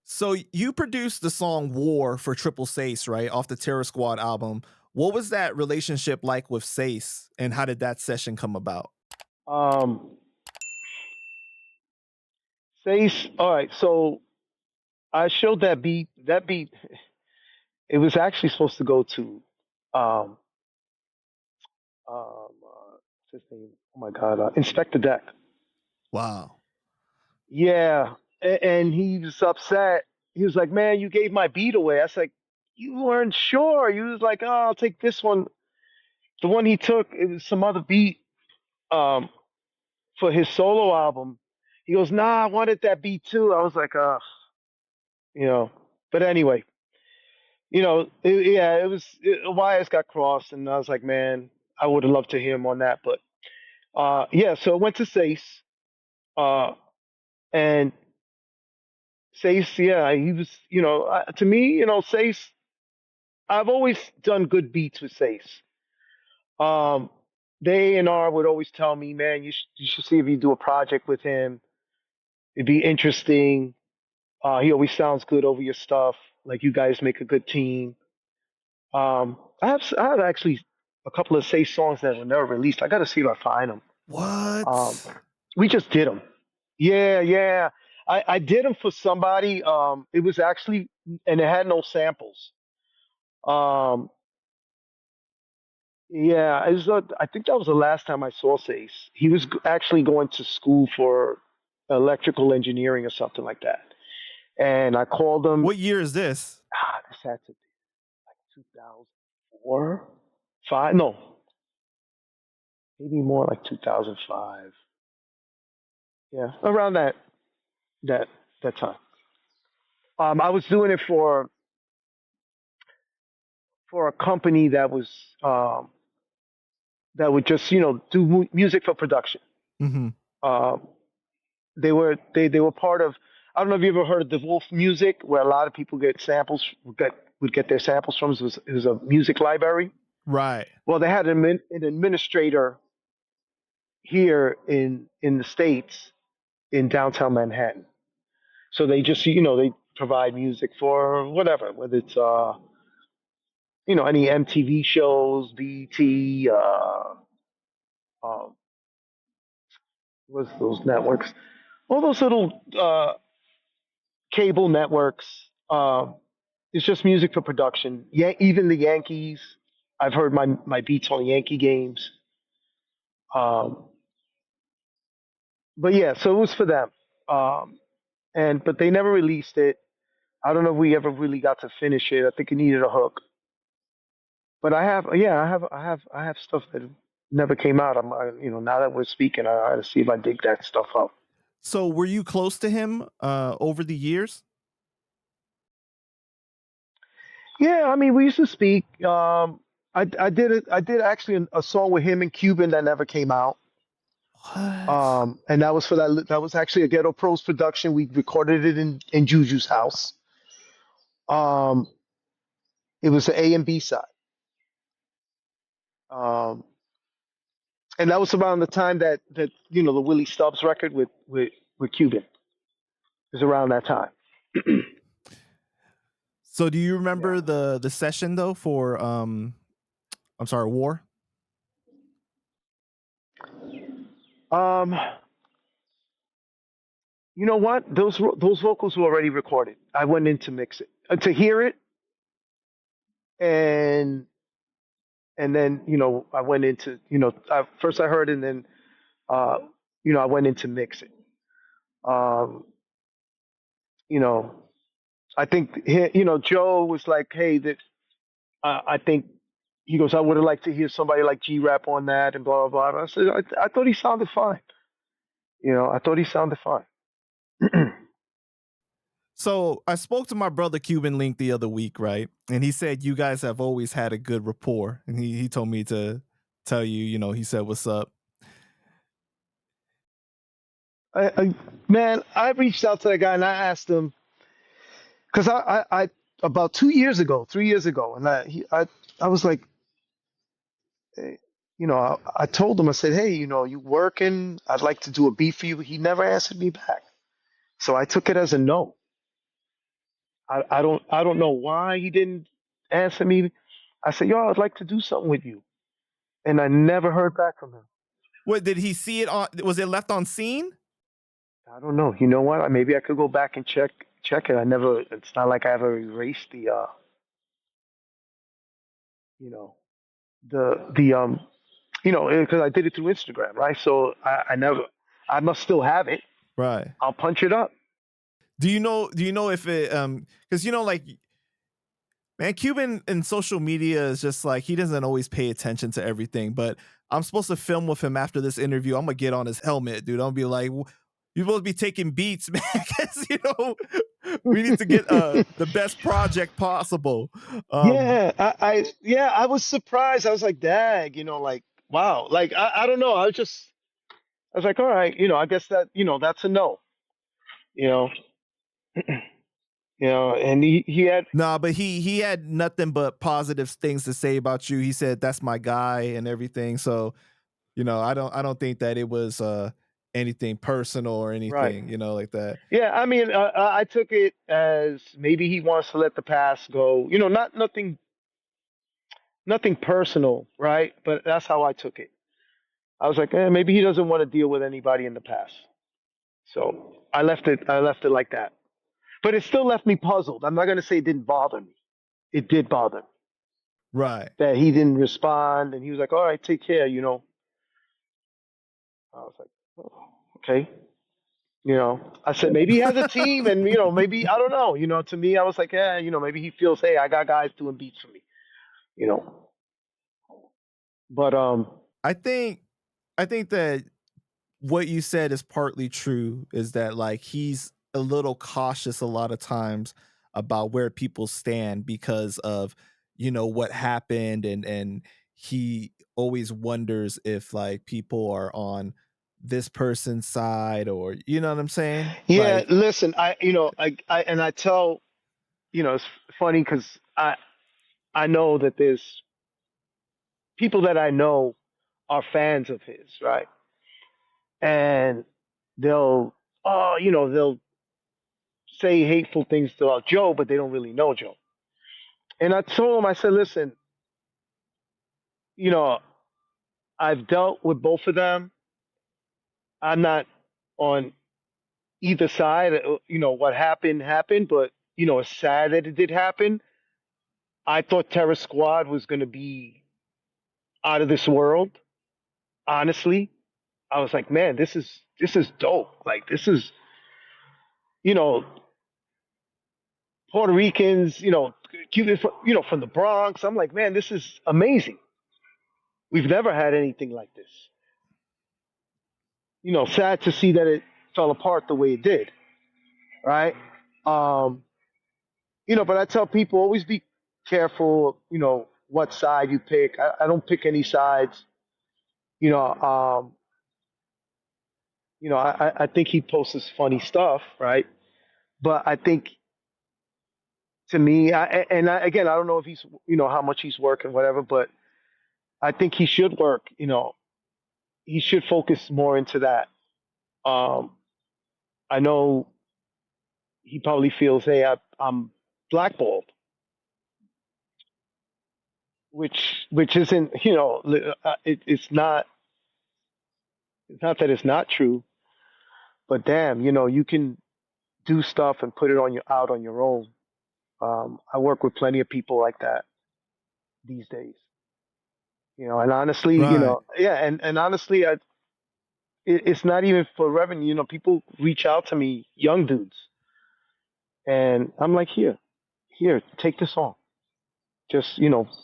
So you produced the song War for Triple Seis, right? Off the Terror Squad album. What was that relationship like with Seis, and how did that session come about? Um, Seis. All right. So I showed that beat. That beat. It was actually supposed to go to, um, what's his name? Oh my God, Inspector Deck. Wow. Yeah, and he was upset. He was like, "Man, you gave my beat away." I was like, "You weren't sure." He was like, "Oh, I'll take this one." The one he took, it was some other beat um, for his solo album. He goes, "Nah, I wanted that beat too." I was like, you know." But anyway, yeah, wires got crossed, and I was like, "Man, I would have loved to hear him on that." But yeah, so it went to Sace, uh, and Sace, yeah, he was, to me, Sace. I've always done good beats with Sace. Um, they and R would always tell me, man, you should see if you do a project with him. It'd be interesting. He always sounds good over your stuff. Like you guys make a good team. I have actually a couple of Sace songs that were never released. I got to see if I find them. Um, What? we just did them. Yeah, yeah. I did them for somebody. It was actually, and it had no samples. Um, Yeah, I think that was the last time I saw Sace. He was actually going to school for electrical engineering or something like that. And I called him. What year is this? This had to be like 2004, five. No, maybe more like 2005. Yeah, around that that time. I was doing it for a company um, that would just do music for production. Mm-hmm. Um, they were part of. I don't know if you ever heard of the Wolf Music, where a lot of people get samples would get their samples from. It was a music library. Right. Well, they had an administrator here in the states in downtown Manhattan. So they just they provide music for whatever, whether it's any MTV shows, BT, what's those networks, all those little cable networks. It's just music for production. Yeah, even the Yankees. I've heard my beats on Yankee games. Um, but yeah, so it was for them. Um, but they never released it. I don't know if we ever really got to finish it. I think it needed a hook. But I have stuff that never came out. Now that we're speaking, I got to see if I dig that stuff up. So were you close to him over the years? Yeah, I mean, we used to speak. I did actually a song with him and Cuban that never came out. What? And that was for that was actually a Ghetto Pros production. We recorded it in Juju's house. Um, it was the A and B side. Um, and that was around the time that the Willie Stubbs record with Cuban. It was around that time. So do you remember Yeah. the session though for I'm sorry, War? Um, you know what? Those vocals were already recorded. I went in to mix it, to hear it, and then I went into first I heard it, and then uh, I went in to mix it. Um, you know, I think Joe was like, "Hey, that I think." He goes, "I would have liked to hear somebody like G Rap on that," and blah blah blah. I said, "I thought he sounded fine. I thought he sounded fine." So I spoke to my brother Cuban Link the other week, right? And he said you guys have always had a good rapport. And he told me to tell you, he said, "What's up?" Man, I reached out to that guy and I asked him because I about 2 years ago, 3 years ago, and I was like, eh, I told him, I said, "Hey, you working? I'd like to do a beat for you." He never answered me back. So I took it as a no. I don't know why he didn't answer me. I said, yo, I'd like to do something with you. And I never heard back from him. What did he see it on? Was it left on scene? I don't know. You know what? Maybe I could go back and check it. I never. It's not like I ever erased the you know, the because I did it through Instagram, right? So I never. I must still have it. Right. I'll punch it up. Do you know? Do you know if it? Because like, man, Cuban in social media is just like he doesn't always pay attention to everything. But I'm supposed to film with him after this interview. I'm gonna get on his helmet, dude. I'm gonna be like, you're supposed to be taking beats, man, because we need to get the best project possible. Yeah, I was surprised. I was like, dag, like wow, like I don't know. I was like, all right, I guess that that's a no, you know, and he had Nah, but he had nothing but positive things to say about you. He said that's my guy and everything. So I don't think that it was anything personal or right. anything like that. Yeah, I mean, I took it as maybe he wants to let the past go. Not nothing personal, right? But that's how I took it. I was like, maybe he doesn't want to deal with anybody in the past. So I left it. I left it like that. But it still left me puzzled. I'm not gonna say it didn't bother me. It did bother me Right. that he didn't respond, and he was like, "All right, take care." I was like, oh, "Okay." I said maybe he has a team, and maybe I don't know. To me, I was like, yeah, maybe he feels, hey, I got guys doing beats for me. You know, but I think I think that what you said is partly true, is that like he's a little cautious a lot of times about where people stand because of what happened, and he always wonders if like people are on this person's side, or you know what I'm saying, yeah, like. listen, I tell, it's funny because I know that there's people that I know are fans of his, right? And they'll, they'll say hateful things about Joe, but they don't really know Joe. And I told him, I said, listen, you know, I've dealt with both of them. I'm not on either side. What happened happened, but it's sad that it did happen. I thought Terror Squad was going to be out of this world. Honestly, I was like, man, this is dope. Like this is, you know, Puerto Ricans, Cuban, from the Bronx. I'm like, man, this is amazing. We've never had anything like this. Sad to see that it fell apart the way it did, right? Um, but I tell people always be careful, what side you pick. I don't pick any sides. You know, um, I think he posts funny stuff, right? But I think to me, again, I don't know if he's, how much he's working, whatever, but I think he should work. He should focus more into that. Um, I know he probably feels, hey, I'm blackballed, which isn't, it's not that it's not true, but damn, you can do stuff and put it out on your own. I work with plenty of people like that these days. And honestly, Right. yeah, and honestly, it's not even for revenue. People reach out to me, young dudes, and I'm like, here, take the song. Just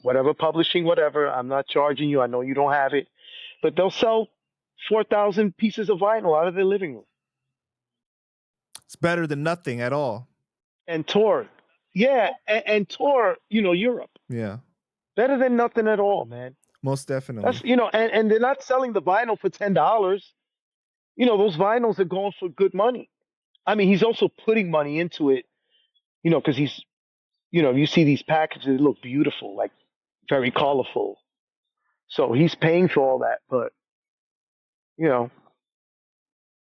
whatever publishing, whatever. I'm not charging you. I know you don't have it, but they'll sell 4,000 pieces of vinyl out of their living room It's better than nothing at all. and tour. Yeah, and tour. Europe. Yeah, Better than nothing at all, man. most That's definitely. and they're not selling the vinyl for $10. Those vinyls are going for good money. I mean, he's also putting money into it, because he's, you see these packages that look beautiful, like very colorful. So he's paying for all that, but you know,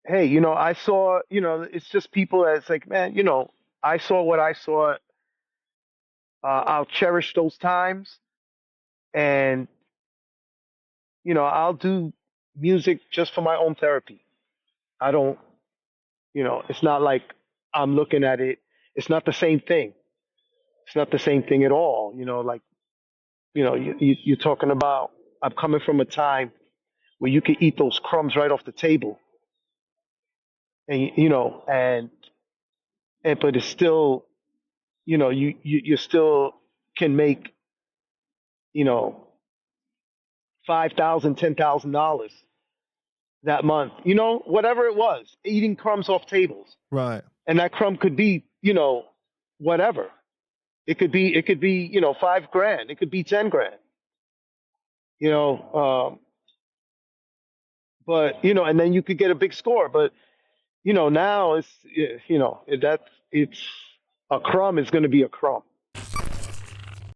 hey, I saw, it's just people that's like, man, I saw what I saw. I'll cherish those times, and I'll do music just for my own therapy. I don't, it's not like I'm looking at it. It's not the same thing. It's not the same thing at all. Like, you're talking about. I'm coming from a time where you could eat those crumbs right off the table, and but it's still, you still can make, you know, $5,000, $10,000 that month. Whatever it was, eating crumbs off tables, Right. and that crumb could be, whatever. It could be, 5 grand. It could be 10 grand. You know, but and then you could get a big score. But now it's, that it's a crumb is going to be a crumb.